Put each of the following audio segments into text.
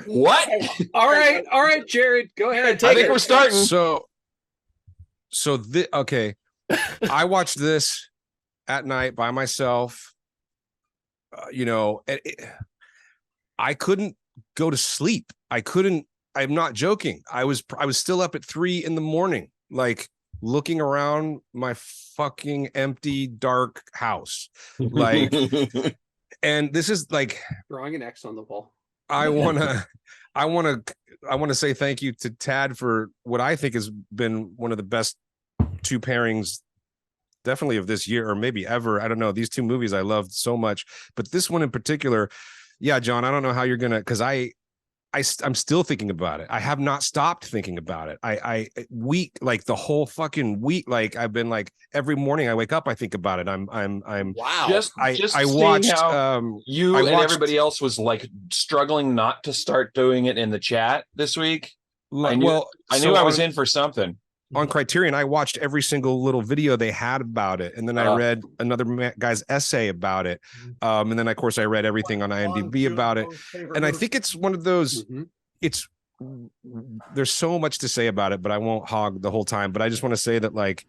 What? All right, Jared, go ahead. I think we're starting. Okay. I watched this at night by myself. I couldn't go to sleep. I'm not joking. I was still up at 3 a.m, like looking around my fucking empty, dark house. Like, and this is like drawing an X on the wall. I want to say thank you to Tad for what I think has been one of the best 2 pairings definitely of this year, or maybe ever. I don't know. These 2 movies I loved so much, but this one in particular, yeah, John, I don't know how you're gonna, because I'm still thinking about it. I have not stopped thinking about it. I week, like the whole fucking week, like I've been like every morning I wake up, I think about it. I'm wow. I watched how you and everybody else was like struggling not to start doing it in the chat this week. I knew I was in for something. On Criterion, I watched every single little video they had about it, and then I read another guy's essay about it, and then of course I read everything on IMDb about it. And I think it's one of those. There's so much to say about it, but I won't hog the whole time. But I just want to say that like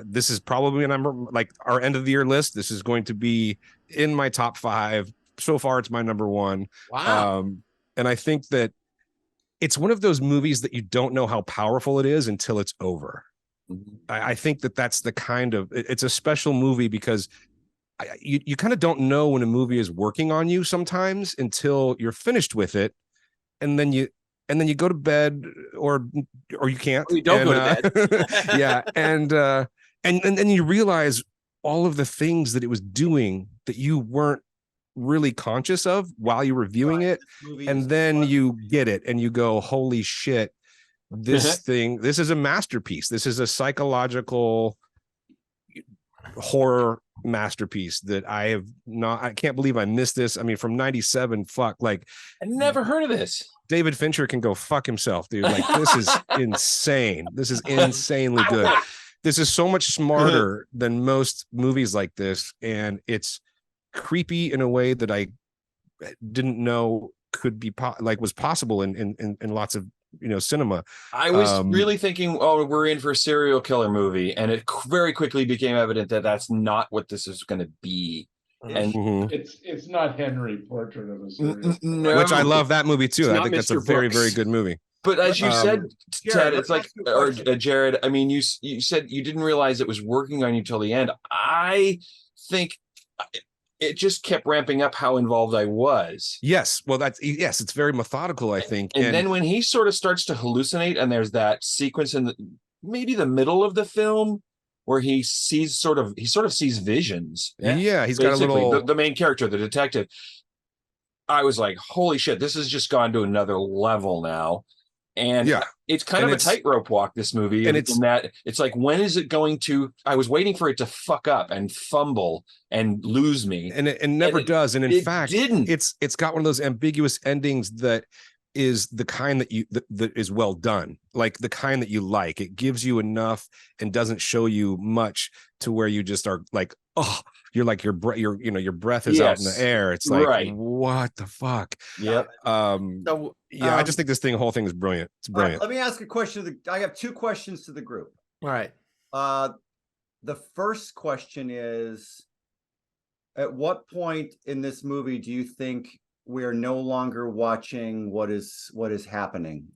this is probably a number, like our end of the year list. This is going to be in my top 5 so far. It's my number 1. Wow. And I think that it's one of those movies that you don't know how powerful it is until it's over. I think that that's the kind of, it's a special movie because you kind of don't know when a movie is working on you sometimes until you're finished with it. And then you go to bed or you can't. Or you don't go to bed. Yeah. And then you realize all of the things that it was doing that you weren't really conscious of while you're reviewing it, and then you get it and you go, holy shit, this is a masterpiece. This is a psychological horror masterpiece that I can't believe I missed this. I mean, from 97, fuck, like I never heard of this. David Fincher can go fuck himself, dude. Like, this is insane. This is insanely good. This is so much smarter than most movies like this, and it's creepy in a way that I didn't know could be was possible in lots of cinema. I was really thinking, oh, we're in for a serial killer movie, and it very quickly became evident that that's not what this is going to be. And it's not Henry, Portrait of a Serial Killer, which I love that movie too. I think that's a very, very good movie. But as you said, Ted, it's like, or Jared, I mean, you said you didn't realize it was working on you till the end. I think it just kept ramping up how involved I was. Yes. Well, it's very methodical, I think. And then when he sort of starts to hallucinate, and there's that sequence in maybe the middle of the film where he sort of sees visions. Yeah, he's got a little the main character, the detective. I was like, holy shit, this has just gone to another level now. And it's kind of a tightrope walk, this movie. And it's like, when is it going to? I was waiting for it to fuck up and fumble and lose me, and it never does. And in fact, it's got one of those ambiguous endings that is the kind that is well done, like the kind that you like. It gives you enough and doesn't show you much to where you just are like, oh, you're like your breath is out in the air. It's like, what the fuck? Yep. I just think this whole thing is brilliant. It's brilliant. Let me ask a question. I have 2 questions to the group. All right. The first question is, at what point in this movie do you think we are no longer watching what is happening?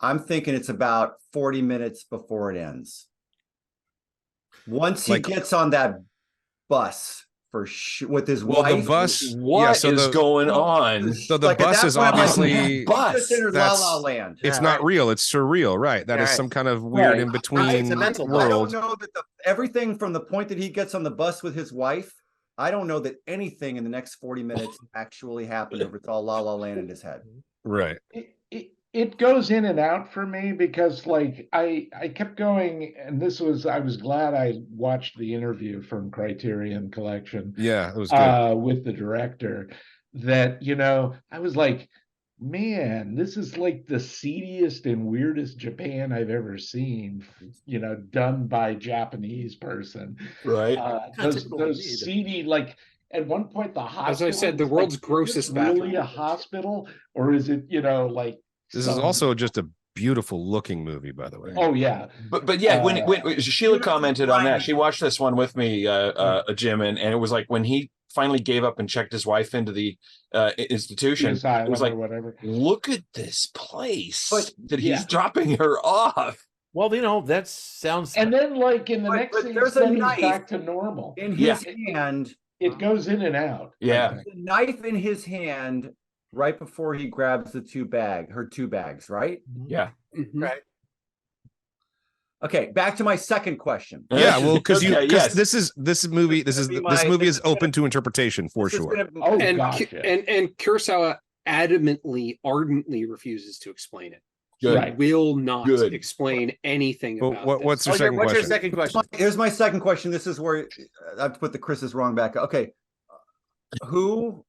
I'm thinking it's about 40 minutes before it ends. Once he gets on that bus with his wife. The bus. What is going on? So the bus is obviously bus. La La Land. It's not real. It's surreal, right? That is some kind of weird in between world. I don't know that everything from the point that he gets on the bus with his wife. I don't know that anything in the next 40 minutes actually happened, or it's all La La Land in his head. Right. It goes in and out for me because, like, I kept going, and I was glad I watched the interview from Criterion Collection. Yeah, it was good. With the director, that, I was like, man, this is like the seediest and weirdest Japan I've ever seen, done by Japanese person. Right. Those seedy, like, at one point the hospital. As I said, the world's grossest bathroom. Really a hospital, or is it like? This is also just a beautiful looking movie, by the way. Oh yeah, but yeah, when Sheila commented on that, she watched this one with me, Jim, and it was like when he finally gave up and checked his wife into the institution, it was like, whatever. Look at this place that he's dropping her off. Well, that sounds. And then, like in the next scene, there's a knife back to normal in his hand. It goes in and out. Yeah, the knife in his hand right before he grabs her two bags, right? Yeah, right. Okay, back to my second question. Yeah, well, because this movie is open to interpretation for sure. And Kurosawa ardently refuses to explain it. Good. He will not explain anything about what's your second question? What's your second question? Here's my second question. This is where I have to put the Chris's wrong back. Okay, who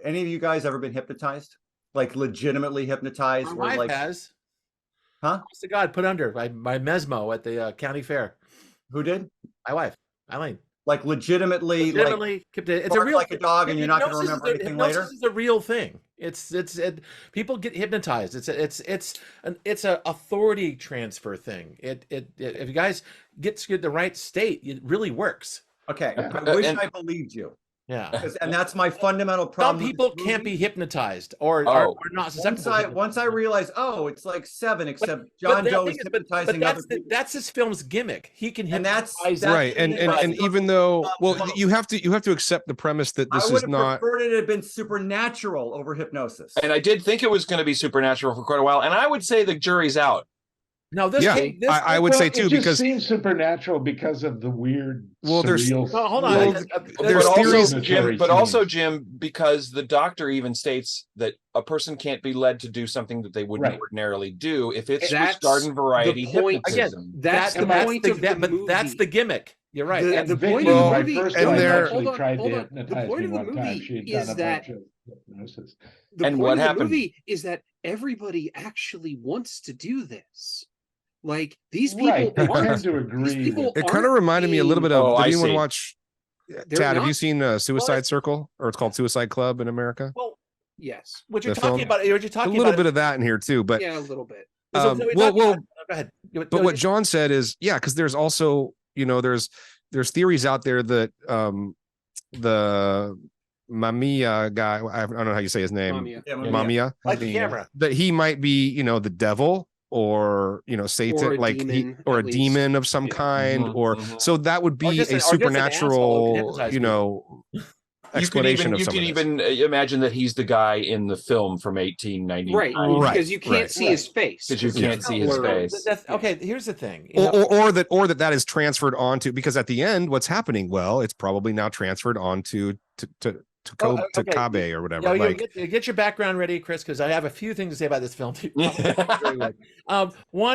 any of you guys ever been hypnotized? Like legitimately hypnotized? My wife has. Huh? Honest to God, put under by Mesmo at the county fair. Who did? My wife, Eileen. Like legitimately it's a real like a dog, and you're not going to remember anything later. This is a real thing. It's people get hypnotized. It's an authority transfer thing. If you guys get to the right state, it really works. Okay, I wish I believed you. Yeah, and that's my fundamental problem. Some people can't be hypnotized or are not susceptible. Once I realize, it's like Seven, except John Doe is hypnotizing other people. That's his film's gimmick. He can hypnotize. That's right. And even though, you have to accept the premise that this is not. I would have preferred it had been supernatural over hypnosis. And I did think it was going to be supernatural for quite a while, and I would say the jury's out. No, I would say too, because it seems supernatural because of the weird. There's hold on. But also, Jim, because the doctor even states that a person can't be led to do something that they wouldn't ordinarily do if it's just garden variety hypnotism. That's the point of the movie. But that's the gimmick. You're right. The point of the movie. The point of the movie is that. And what happened? The movie is that everybody actually wants to do this. Like these people aren't to agree. It kind of reminded me a little bit of. Did anyone watch? Tad, have you seen Suicide Circle, or it's called Suicide Club in America? Well, yes. What you're talking about? You're talking a little bit of that in here too, but yeah, a little bit. Go ahead. But what John said is, because there's also, there's theories out there that the Mamiya guy, I don't know how you say his name, Mamiya, like the camera, that he might be, the devil, or Satan, or a demon of some kind, or so that would be a supernatural, explanation of something. You can even imagine that he's the guy in the film from 1899, right? Because you can't see his face. Because you can't see his face. Okay, here's the thing, or that is transferred onto, because at the end, what's happening? Well, it's probably now transferred onto to Kabe or whatever. Get your background ready, Chris, because I have a few things to say about this film too. One,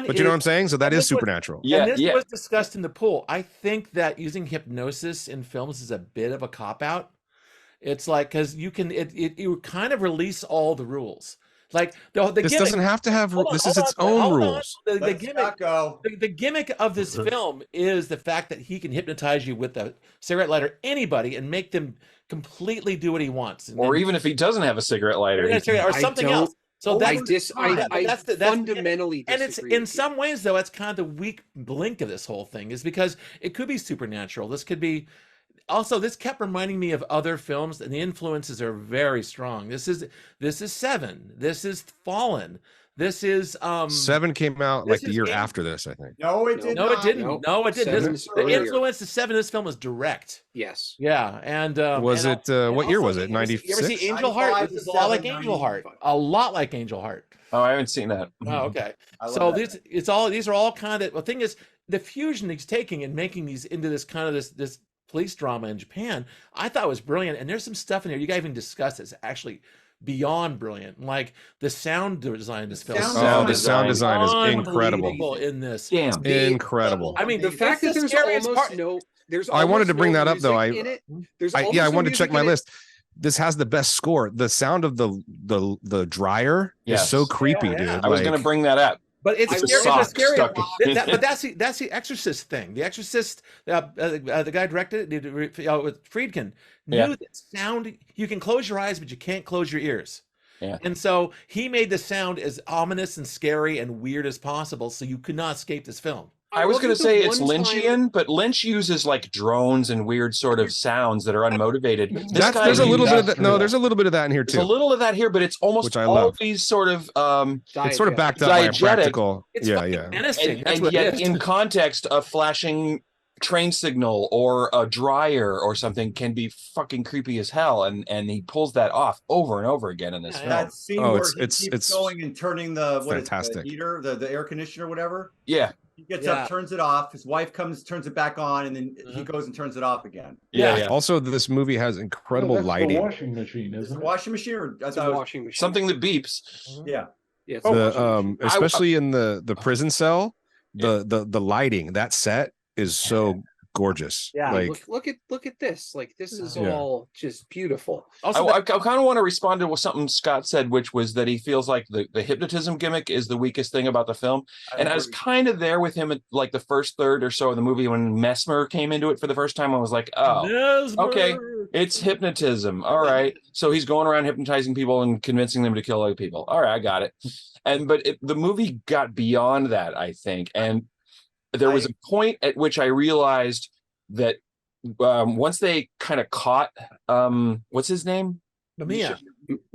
but you know what I'm saying? So that is supernatural. This was discussed in the pool. I think that using hypnosis in films is a bit of a cop out. It's like, because you kind of release all the rules. Like this gimmick, doesn't have to have. This is its own rules. The gimmick of this film is the fact that he can hypnotize you with a cigarette lighter, anybody, and make them completely do what he wants. Or even if he doesn't have a cigarette lighter, or something else. So I fundamentally disagree. And it's in some ways, though, that's kind of the weak link of this whole thing, is because it could be supernatural. This could be. Also, this kept reminding me of other films, and the influences are very strong. This is Seven. This is Fallen. This is Seven came out like the year after this, I think. No, it didn't. No, it didn't. No, it didn't. The influence to Seven in this film is direct. Yes. Yeah, and was it what year was it? 96. You ever see Angel Heart? This is a lot like Angel Heart. A lot like Angel Heart. Oh, I haven't seen that. Oh, okay. So these are all kind of. The thing is, the fusion he's taking and making these into this kind of this police drama in Japan, I thought was brilliant. And there's some stuff in here you guys even discussed that's actually beyond brilliant, like the sound design in this film. The sound design is incredible in this. Damn, incredible. I mean, the fact that there's almost no. I wanted to bring that up though. I wanted to check my list. This has the best score. The sound of the dryer is so creepy, dude. I was going to bring that up. But it's a scary. sock It's scary. stuck in But that's the Exorcist thing. The Exorcist, the guy directed it, with Friedkin, knew that sound. You can close your eyes, but you can't close your ears. Yeah. And so he made the sound as ominous and scary and weird as possible, so you could not escape this film. I was going to say it's Lynchian, but Lynch uses like drones and weird sort of sounds that are unmotivated. There's a little bit of that. No, there's a little bit of that in here too. There's a little of that here, but it's almost always sort of it's sort of backed up by a practical. It's menacing. And yet in context, a flashing train signal or a dryer or something can be fucking creepy as hell, and he pulls that off over and over again in this film. That scene where he keeps going and turning the heater, the air conditioner, whatever. Yeah. He gets up, turns it off. His wife comes, turns it back on, and then he goes and turns it off again. Yeah. Also, this movie has incredible lighting. The washing machine, isn't it? Washing machine, or washing machine. Something that beeps. Yeah. Especially in the prison cell, the lighting, that set is so gorgeous. Yeah, like look at this. Like this is all just beautiful. Also, I kind of want to respond to something Scott said, which was that he feels like the hypnotism gimmick is the weakest thing about the film. And I was kind of there with him at like the first third or so of the movie when Mesmer came into it for the first time. I was like, oh, Mesmer. Okay, it's hypnotism. All right. So he's going around hypnotizing people and convincing them to kill other people. All right, I got it. But the movie got beyond that, I think. And there was a point at which I realized that once they kind of caught what's his name? Mamiya.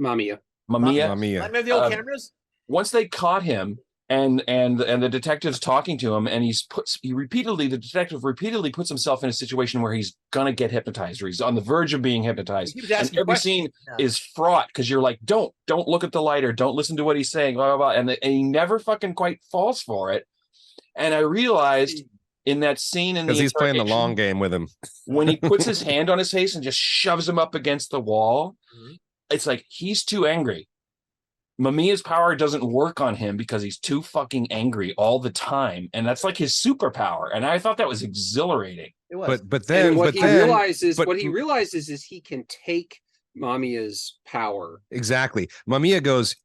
Remember the old cameras? Once they caught him and the detective's talking to him, and the detective repeatedly puts himself in a situation where he's gonna get hypnotized, or he's on the verge of being hypnotized. And every scene is fraught because you're like, don't look at the light, or don't listen to what he's saying, blah blah blah, and he never fucking quite falls for it. And I realized in that scene, because he's playing the long game with him, when he puts his hand on his face and just shoves him up against the wall, it's like he's too angry. Mamiya's power doesn't work on him because he's too fucking angry all the time, and that's like his superpower. And I thought that was exhilarating. It was. But then what he realizes is he can take Mamiya's power. Exactly. Mamiya goes,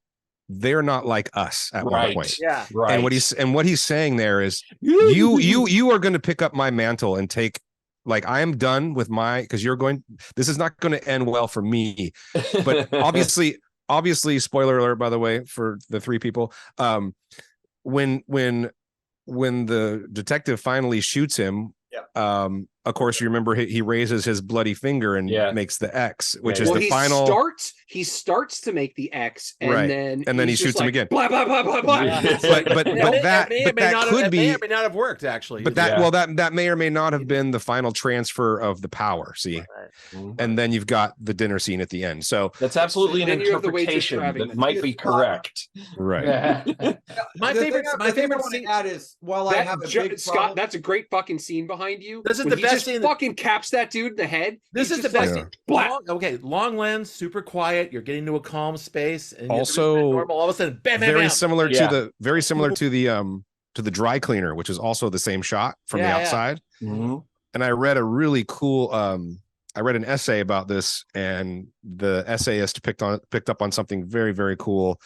they're not like us at one point. Yeah. Right. And what he's saying there is you are going to pick up my mantle and take, like, I am done with because this is not going to end well for me. But obviously, spoiler alert, by the way, for the three people, when the detective finally shoots him, of course, you remember he raises his bloody finger and makes the X, which is the final. He starts to make the X, and then he shoots him again. Blah blah blah blah blah. But that may or may not have worked, actually. But that may or may not have been the final transfer of the power. See, and then you've got the dinner scene at the end. So that's absolutely an interpretation that might be correct. Right. My favorite scene is I have a big Scott. That's a great fucking scene behind you. This is the best scene. Fucking caps that dude in the head. This is the best scene. Long lens, super quiet. You're getting to a calm space, and also normal. All of a sudden, bam, bam, very bam. similar to the dry cleaner, which is also the same shot from the outside. Mm-hmm. And I read a really cool. I read an essay about this, and the essayist picked up on something very, very cool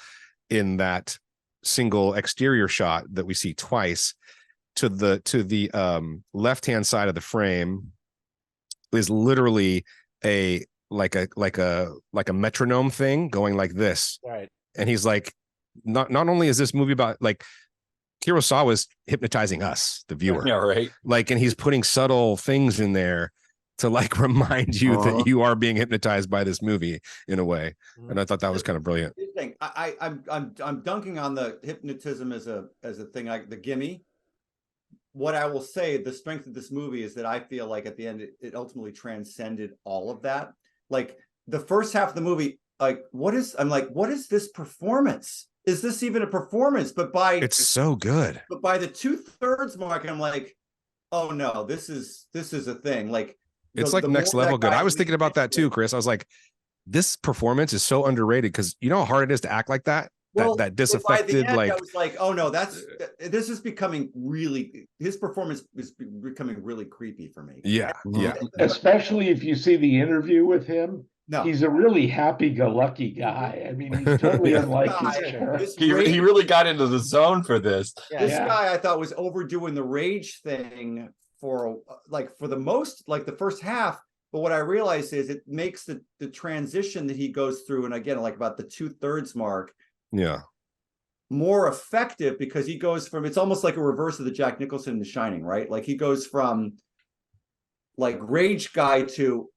in that single exterior shot that we see twice. To the left-hand side of the frame is literally a metronome thing going like this. Right. And he's like, not only is this movie about, like, Kurosawa's hypnotizing us, the viewer. Yeah, right. Like, and he's putting subtle things in there to, like, remind you that you are being hypnotized by this movie in a way. And I thought that was kind of brilliant. I'm dunking on the hypnotism as a thing, like the gimme. What I will say, the strength of this movie is that I feel like at the end, it ultimately transcended all of that. Like the first half of the movie, what is this performance? Is this even a performance? It's so good. But by the 2/3 mark, I'm like, oh no, this is a thing. Like it's like next level good. I was thinking about that too, Chris. I was like, this performance is so underrated because you know how hard it is to act like that. That disaffected, I was like, oh no, this is becoming really, his performance is becoming really creepy for me. Yeah. Especially if you see the interview with him, No. He's a really happy-go-lucky guy. I mean, he's totally unlike his character. He really got into the zone for this. This guy I thought was overdoing the rage thing for the most, like the first half. But what I realized is it makes the transition that he goes through, and again, like about the 2/3 mark, more effective, because he goes from, it's almost like a reverse of the Jack Nicholson in The Shining, right? Like he goes from like rage guy to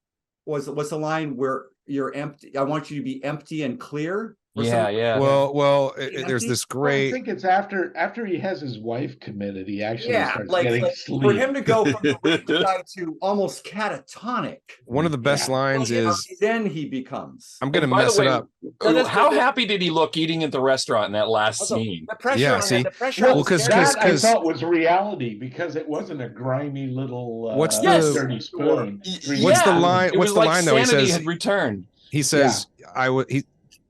what's the line where you're empty? I want you to be empty and clear. Yeah. Well, there's this great. I think it's after he has his wife committed, he actually starts getting sleep. For him to go from the rage guy to almost catatonic. One of the best lines is then he becomes. I'm going to mess it up. How happy did he look eating at the restaurant in that last scene? The pressure. Yeah, see, because that I thought was reality, because it wasn't a grimy little dirty spoon. What's the line? What's the line though? He says had returned. He says,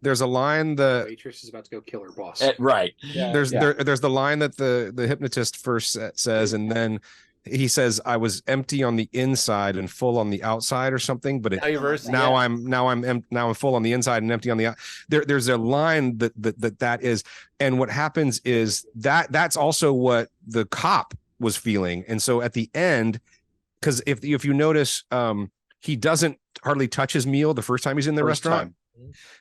there's a line that waitress is about to go kill her boss. Right. There's the line that the hypnotist first says, and then he says, "I was empty on the inside and full on the outside," or something. But now I'm full on the inside and empty on the out. There's a line that is, and what happens is that's also what the cop was feeling. And so at the end, because if you notice, he doesn't hardly touch his meal the first time he's in the restaurant.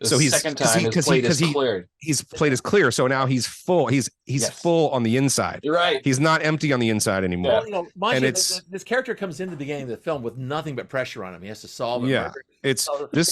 So he's second time his plate is cleared. His plate is clear, so now he's full. He's full on the inside. You're right. He's not empty on the inside anymore. Well, and this character comes into the beginning of the film with nothing but pressure on him. He has to solve it. Yeah, this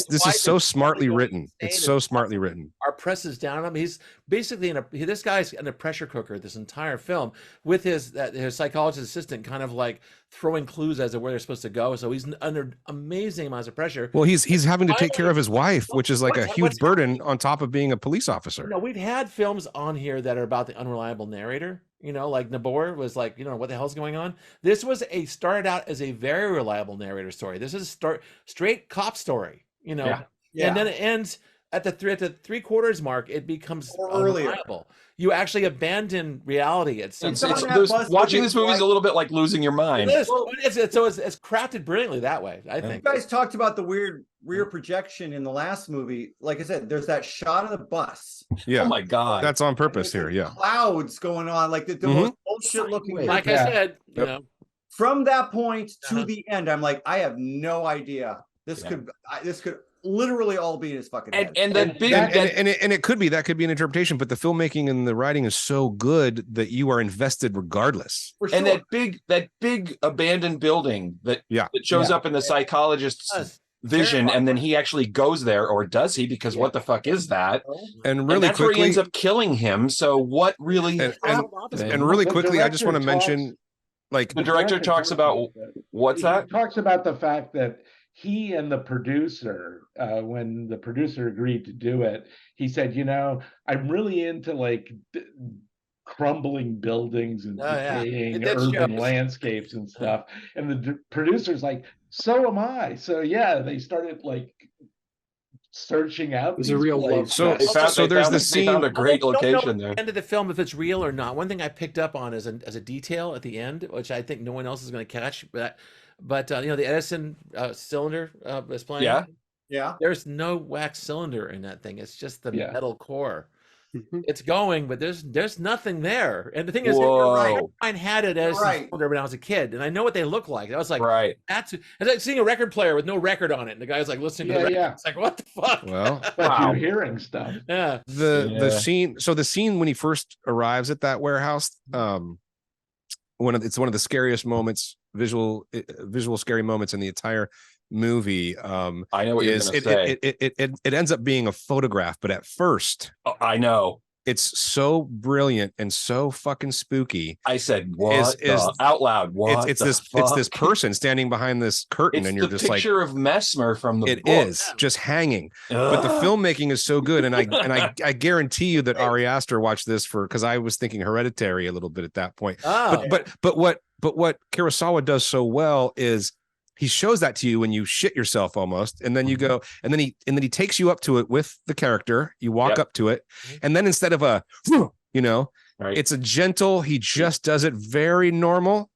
is so smartly written. It's so smartly written. Our presses down on him. He's basically this guy's in a pressure cooker this entire film, with his psychologist assistant kind of like throwing clues as to where they're supposed to go. So he's under amazing amounts of pressure. Well, he's having to take care of his wife, which is like a huge burden on top of being a police officer. We've had films on here that are about the unreliable narrator. Like Nabor was like, what the hell's going on? This started out as a very reliable narrator story. This is a straight cop story, and then it ends at the 3/4 mark. It becomes unreliable. You actually abandon reality at some point. Watching this movie is a little bit like losing your mind. It is. It's crafted brilliantly that way, I think. You guys talked about the weird rear projection in the last movie. Like I said, there's that shot of the bus. Yeah. Oh my God. That's on purpose here. Yeah. Clouds going on, like the most bullshit looking. Like I said, From that point to the end, I'm like, I have no idea. This could literally all be in his fucking head. And it could be, that could be an interpretation, but the filmmaking and the writing is so good that you are invested regardless. For sure. And that big abandoned building that shows up in the psychologist's vision, and then he actually goes there, or does he? Because what the fuck is that? And really that's quickly, where he ends up killing him. So what really? And really quickly, I just want to mention, like, the director talks about what's that? He talks about the fact that he and the producer, when the producer agreed to do it, he said, I'm really into like crumbling buildings and decaying urban landscapes and stuff. And the producer's like, so am I. So they started like searching out. It was a real love. So there's the scene. They found a great location there. End of the film, if it's real or not. One thing I picked up on as a detail at the end, which I think no one else is going to catch, but the Edison cylinder is playing. Yeah. There's no wax cylinder in that thing. It's just the metal core. It's going, but there's nothing there. And the thing is, I had it as cylinder when I was a kid, and I know what they look like. I was like, it's like seeing a record player with no record on it, and the guy's like listening to the record. It's like, what the fuck? Well, you're hearing stuff. Yeah. The scene. So the scene when he first arrives at that warehouse, it's one of the scariest moments, visual scary moments in the entire movie. I know what you're going to say. It ends up being a photograph, but at first, I know it's so brilliant and so fucking spooky. I said, "What?" out loud. What? It's this person standing behind this curtain, and you're just like, picture of Mesmer from the book. It is just hanging, but the filmmaking is so good, and I guarantee you that Ari Aster watched this because I was thinking Hereditary a little bit at that point. But what Kurosawa does so well is he shows that to you when you shit yourself almost, and then you go, and then he takes you up to it with the character. You walk up to it, and then instead of it's a gentle. He just does it very normal,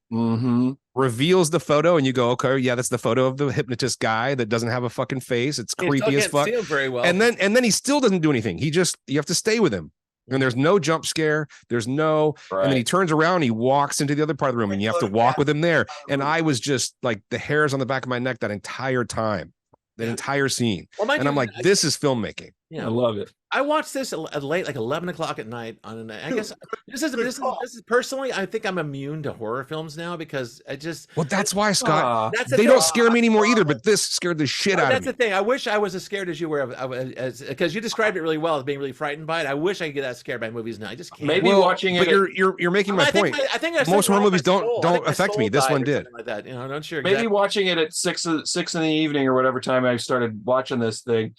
reveals the photo, and you go, okay, yeah, that's the photo of the hypnotist guy that doesn't have a fucking face. It's creepy as fuck. See him very well. And then he still doesn't do anything. You have to stay with him. And there's no jump scare. There's no, right. And then he turns around, he walks into the other part of the room, and you have to walk with him there. And I was just like the hairs on the back of my neck that entire time, that entire scene. Well, and I'm like, this is filmmaking. Yeah, I love it. I watched this at late, like 11 o'clock at night on I guess this is personally, I think I'm immune to horror films now because I just. Well, that's why, Scott. They don't scare me anymore either, but this scared the shit out of me. That's the thing. I wish I was as scared as you were, because you described it really well as being really frightened by it. I wish I could get that scared by movies now. I just can't. Maybe watching it. But you're making my point. I think most horror movies don't affect me. This one did. Like that, I'm not sure. Maybe watching it at 6 in the evening or whatever time I started watching this thing.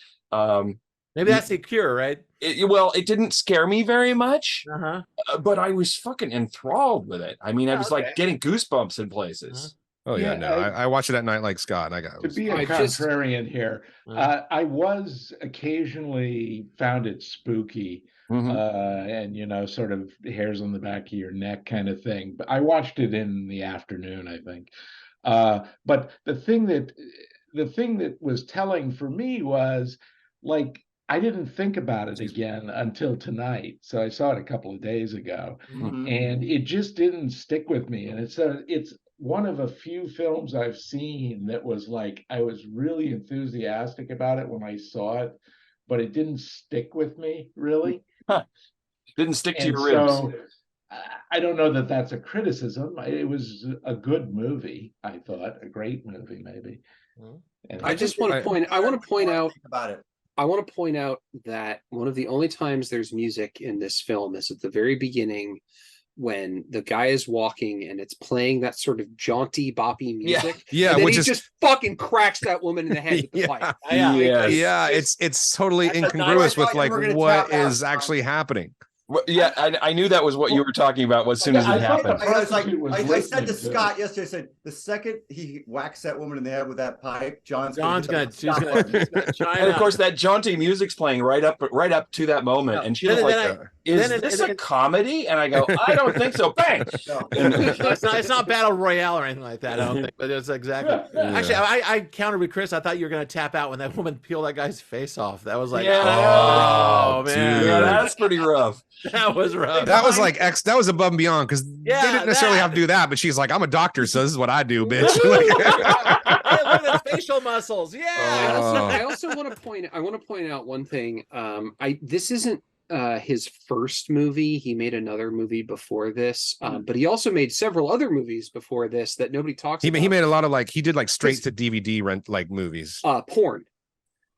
Maybe that's the cure, right? It didn't scare me very much, but I was fucking enthralled with it. I mean, I was like getting goosebumps in places. Oh yeah, no, I watch it at night like Scott. And to be a contrarian here, I was occasionally found it spooky, and sort of hairs on the back of your neck kind of thing. But I watched it in the afternoon, I think. But the thing that was telling for me was like, I didn't think about it again until tonight. So I saw it a couple of days ago, and it just didn't stick with me. And it's one of a few films I've seen that was like, I was really enthusiastic about it when I saw it, but it didn't stick with me really. Didn't stick to your ribs. So I don't know that that's a criticism. It was a good movie. I thought a great movie, maybe. And I want to point out about it. I want to point out that one of the only times there's music in this film is at the very beginning when the guy is walking and it's playing that sort of jaunty, boppy music. Yeah, and then he just fucking cracks that woman in the head with the pipe. It's totally incongruous with like what is actually happening. Yeah, I knew that was what you were talking about as soon as it happened. I said to Scott yesterday, I said, the second he whacks that woman in the head with that pipe, John's gonna and of course, that jaunty music's playing right up to that moment. And she's like, is this a comedy? And I go, I don't think so. Bang! It's not Battle Royale or anything like that, I don't think. But it's exactly. Actually, I countered with Chris. I thought you were going to tap out when that woman peeled that guy's face off. That was like, oh, man. Yeah, that's pretty rough. That was rough. That was like that was above and beyond because they didn't necessarily have to do that, but she's like, I'm a doctor, so this is what I do, bitch. Hey, look at those facial muscles. Yeah. I also want to point out one thing. This isn't his first movie. He made another movie before this, but he also made several other movies before this that nobody talks about. He made a lot of he did straight to DVD rent movies. Porn.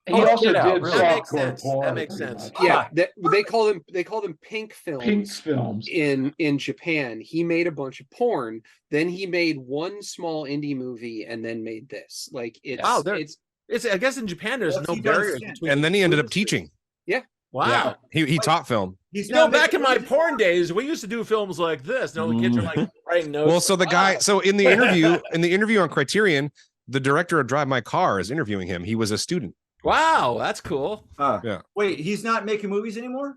He also did that makes sense. Yeah, they call them pink films. Pink films in Japan. He made a bunch of porn. Then he made one small indie movie, and then made this. It's I guess in Japan there's no barriers between. And then he ended up teaching. Yeah. Wow. Yeah. He taught film. Back in my porn days, we used to do films like this. No, the kids are like writing notes. Well, so the guy, in the interview on Criterion, the director of Drive My Car is interviewing him. He was a student. Wow, that's cool. Yeah. Wait, he's not making movies anymore?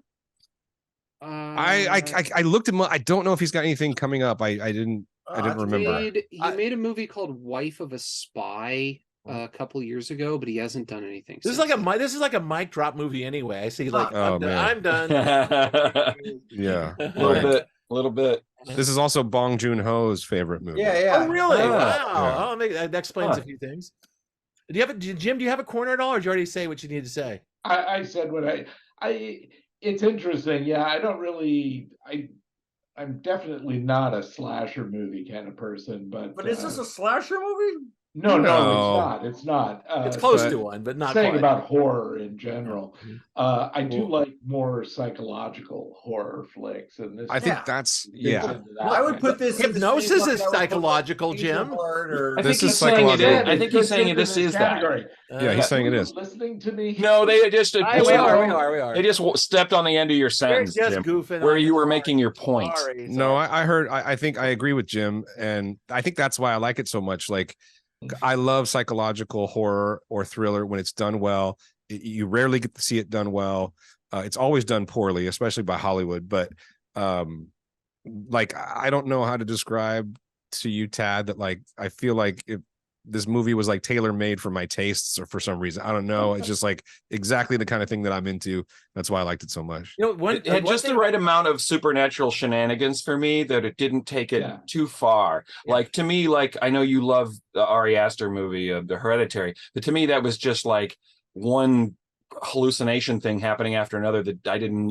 I looked him up. I don't know if he's got anything coming up. I didn't remember. He made a movie called Wife of a Spy a couple years ago, but he hasn't done anything. This is like a mic drop movie anyway. I see I'm done. Yeah. A little bit. This is also Bong Joon-ho's favorite movie. Yeah. Oh, really? Wow. Yeah. That explains a few things. Jim, do you have a corner at all, or did you already say what you need to say? I said what it's interesting. Yeah, I don't really. I'm definitely not a slasher movie kind of person, but is this a slasher movie? No, it's not. It's close to one, but not saying quite. About horror in general. I do like more psychological horror flicks, and this. I think that's I would put this. Hypnosis is psychological, Jim. This is psychological. I think he's saying this is that. Yeah, he's saying it is. Listening to me? No, they just. We are. They just stepped on the end of your sentence, Jim, where you were making your point. Sorry. No, I heard. I think I agree with Jim, and I think that's why I like it so much. Like, I love psychological horror or thriller when it's done well. You rarely get to see it done well. It's always done poorly, especially by Hollywood. But I don't know how to describe to you, Tad, that like I feel like this movie was like tailor made for my tastes, or for some reason I don't know, it's just like exactly the kind of thing that I'm into. That's why I liked it so much. It had just the right amount of supernatural shenanigans for me, that it didn't take it too far. Like, to me, like, I know you love the Ari Aster movie of The Hereditary, but to me that was just like one hallucination thing happening after another that I didn't.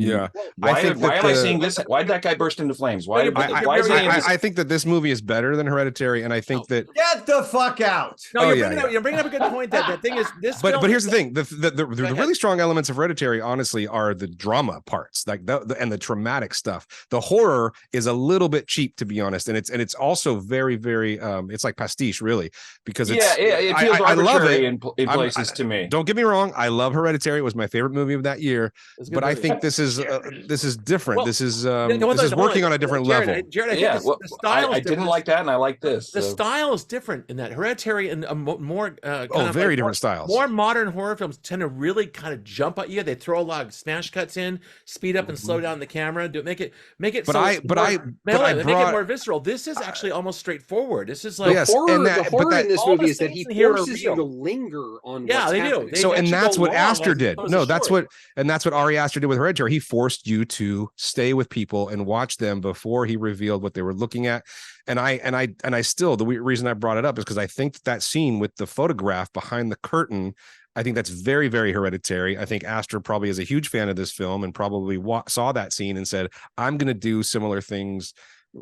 Why am I seeing this? Why did that guy burst into flames? Why is he in this? I think that this movie is better than Hereditary, and I think that get the fuck out. No, you're bringing up a good point. That thing is this. But here's the thing: the really strong elements of Hereditary, honestly, are the drama parts, like and the traumatic stuff. The horror is a little bit cheap, to be honest, and it's also very, very it's like pastiche, really, because it feels arbitrary in places to me. Don't get me wrong, I love Hereditary. It was my favorite movie of that year, but I think this is different. Well, this is working on a different level. Jared, the style I didn't like that, and I like this. The style is different in that Hereditary and more very different styles. More modern horror films tend to really kind of jump at you. They throw a lot of smash cuts in, speed up and slow down the camera, make it. Make it more visceral. This is actually almost straightforward. This is like the horror in this movie is that he forces you to linger on. Yeah, they do. And that's what Aster did. No, that's what Ari Aster did with Hereditary. He forced you to stay with people and watch them before he revealed what they were looking at. And I still, the reason I brought it up is because I think that scene with the photograph behind the curtain, I think that's very, very Hereditary. I think Aster probably is a huge fan of this film and probably saw that scene and said, I'm going to do similar things.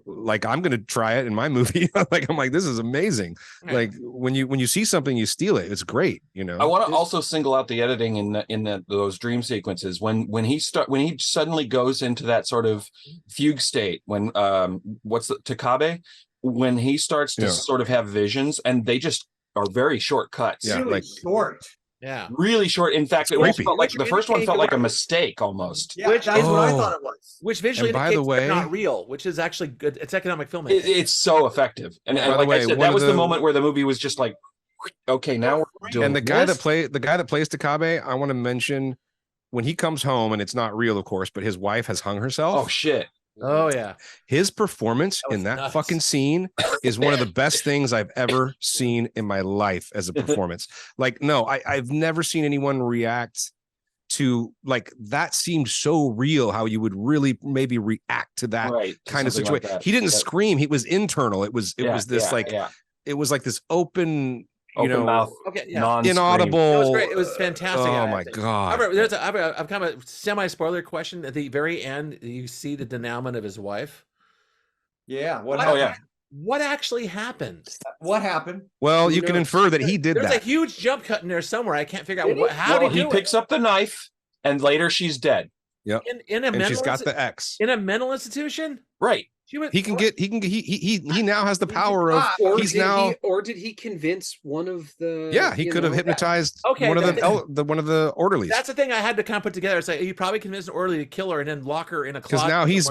Like, I'm going to try it in my movie. I'm like, this is amazing. Like, when you see something, you steal it. It's great. I want to also single out the editing in those dream sequences when he suddenly goes into that sort of fugue state, when Takabe, when he starts to sort of have visions, and they just are very short cuts. Yeah, like short. Yeah, really short. In fact, it almost felt like the first one felt like a mistake almost. Yeah, that's what I thought it was. Which visually indicates they're not real, which is actually good. It's economic filmmaking. It's so effective. And like I said, that was the moment where the movie was just like, okay, now we're doing. And the guy that plays Takabe, I want to mention, when he comes home, and it's not real, of course, but his wife has hung herself. Oh shit. Oh yeah, his performance in that fucking scene is one of the best things I've ever seen in my life as a performance. Like, no, I've never seen anyone react to, like, that seemed so real, how you would really maybe react to that kind of situation. Like, he didn't scream, he was internal. It was this it was like this open mouth, inaudible. It was great. It was fantastic. Oh my god! I've kind of a semi-spoiler question at the very end. You see the denouement of his wife. Yeah. What actually happened? What happened? Well, you can infer that he did. There's a huge jump cut in there somewhere. I can't figure out how did he picks up the knife, and later she's dead. Yep. And she's got the X in a mental institution. Right. He now has the power of. Or did he convince one of the? Yeah, he could have hypnoptized one of the orderlies. That's the thing I had to kind of put together. It's like he probably convinced an orderly to kill her and then lock her in a closet. Because now he's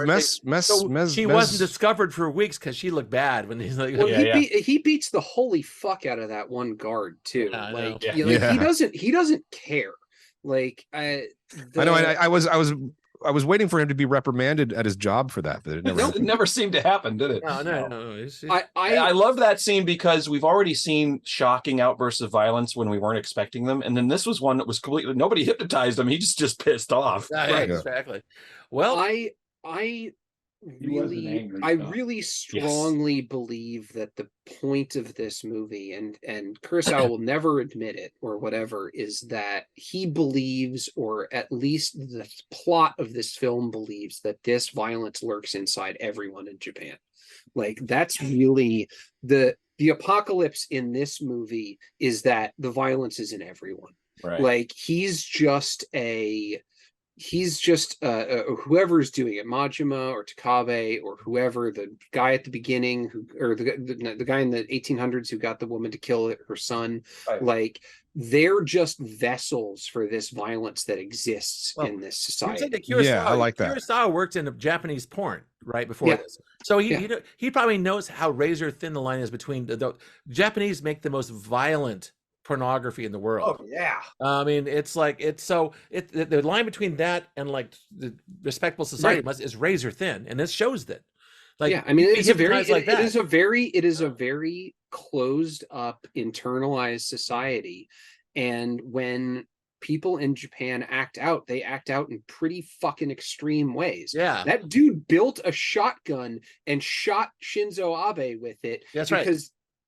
she wasn't discovered for weeks because she looked bad when he's like. Well, he beats the holy fuck out of that one guard too. He doesn't care. Like I know. I was waiting for him to be reprimanded at his job for that, but it never seemed to happen, did it? No. I love that scene because we've already seen shocking outbursts of violence when we weren't expecting them, and then this was one that was completely, nobody hypnotized him. He just pissed off. Exactly. Well, I really strongly believe that the point of this movie, and Kurosawa will never admit it or whatever, is that he believes, or at least the plot of this film believes, that this violence lurks inside everyone in Japan. Like, that's really the apocalypse in this movie, is that the violence is in everyone. Right. Like, he's just whoever's doing it, Majima or Takabe or whoever, the guy at the beginning or the guy in the 1800s who got the woman to kill her son, like, they're just vessels for this violence that exists in this society. I like that. Kurosawa worked in Japanese porn right before this, so he probably knows how razor thin the line is between the Japanese make the most violent pornography in the world. Oh yeah. I mean, it's like the line between that and like the respectable society is razor thin, and this shows that. Like, yeah, I mean, it's a very, like that. it is a very closed up, internalized society. And when people in Japan act out, they act out in pretty fucking extreme ways. Yeah. That dude built a shotgun and shot Shinzo Abe with it. That's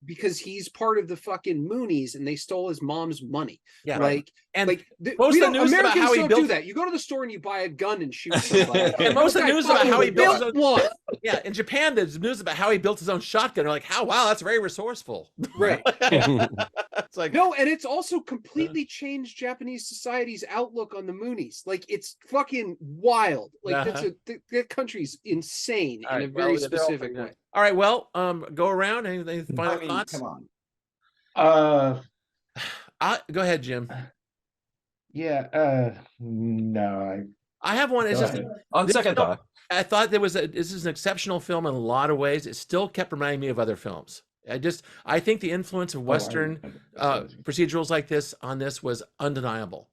because he's part of the fucking Moonies and they stole his mom's money. Yeah. Most of the news about how he built do that. You go to the store and you buy a gun and shoot somebody. And most of the news about how he built his own one. Yeah, in Japan, there's news about how he built his own shotgun. They're like, how wow, that's very resourceful. Right. It's like no, and it's also completely changed Japanese society's outlook on the Moonies. Like it's fucking wild. Like that country's insane in a very specific way. All right, well, go around. Any final thoughts? Come on. Go ahead, Jim. Yeah. No. I have one. It's just on second thought. I thought this is an exceptional film in a lot of ways. It still kept reminding me of other films. I think the influence of Western procedurals like this on this was undeniable.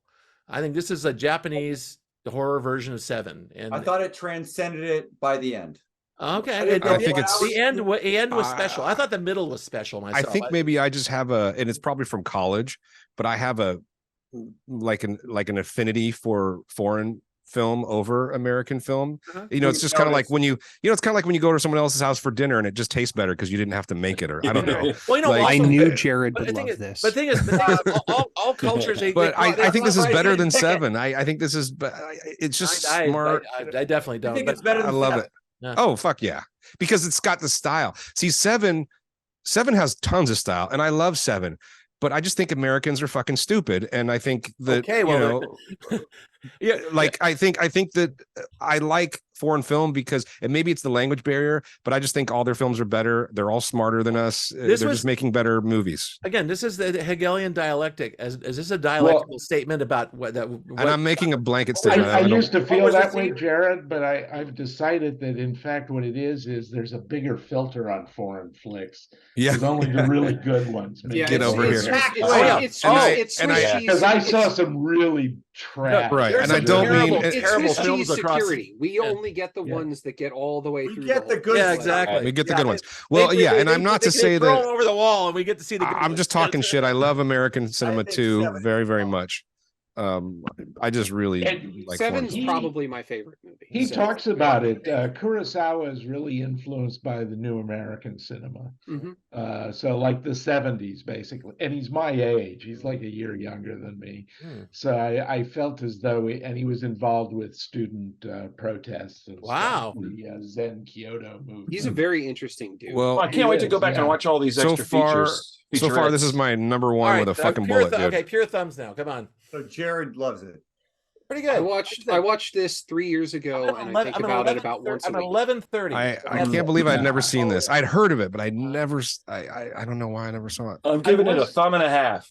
I think this is a Japanese horror version of Seven, and I thought it transcended it by the end. Okay, I think it's the end was special. I thought the middle was special myself. I think maybe I just have and it's probably from college, but I have an affinity for foreign film over American film. It's just kind of like when it's kind of like when you go to someone else's house for dinner and it just tastes better because you didn't have to make it, or I don't know. Well, I knew Jared would love this. But the thing is, all cultures. But I think this is better than Seven. I think this is. It's just smart. I definitely don't. I think it's better than I love Seven. it. Yeah. Oh fuck yeah, because it's got the style. See, Seven has tons of style, and I love Seven, but I just think Americans are fucking stupid, and I think that yeah, like I think that I like foreign film because, and maybe it's the language barrier, but I just think all their films are better. They're all smarter than us. They're just making better movies. Again, this is the Hegelian dialectic. Is this a dialectical statement about what? And I'm making a blanket statement. I used to feel that way, Jared, but I've decided that in fact what it is there's a bigger filter on foreign flicks. Yeah, there's only the really good ones. Get over here. Because I saw some really trash. Right, and I don't mean it's terrible films security. We only get the ones that get all the way through. We get the good. Yeah, exactly. We get the good ones. Well, and I'm not to say that over the wall, and we get to see the. I'm just talking shit. I love American cinema too, very, very much. I just really like Seven's probably my favorite movie. He talks about it. Kurosawa is really influenced by the new American cinema. So like the 70s, basically. And he's my age. He's like a year younger than me. So I felt as though, and he was involved with student protests. And wow. Stuff, the Zen Kyoto movement. He's a very interesting dude. Well, I can't wait to go back and watch all these extra features. So far, this is my number one with a fucking bullet, dude. Okay, pure thumbs now. Come on. So Jared loves it. Pretty good. I watched this 3 years ago, and I think about it about once a week. I'm 11:30. I can't believe I'd never seen this. I'd heard of it, but I don't know why I never saw it. I'm giving it a thumb and a half.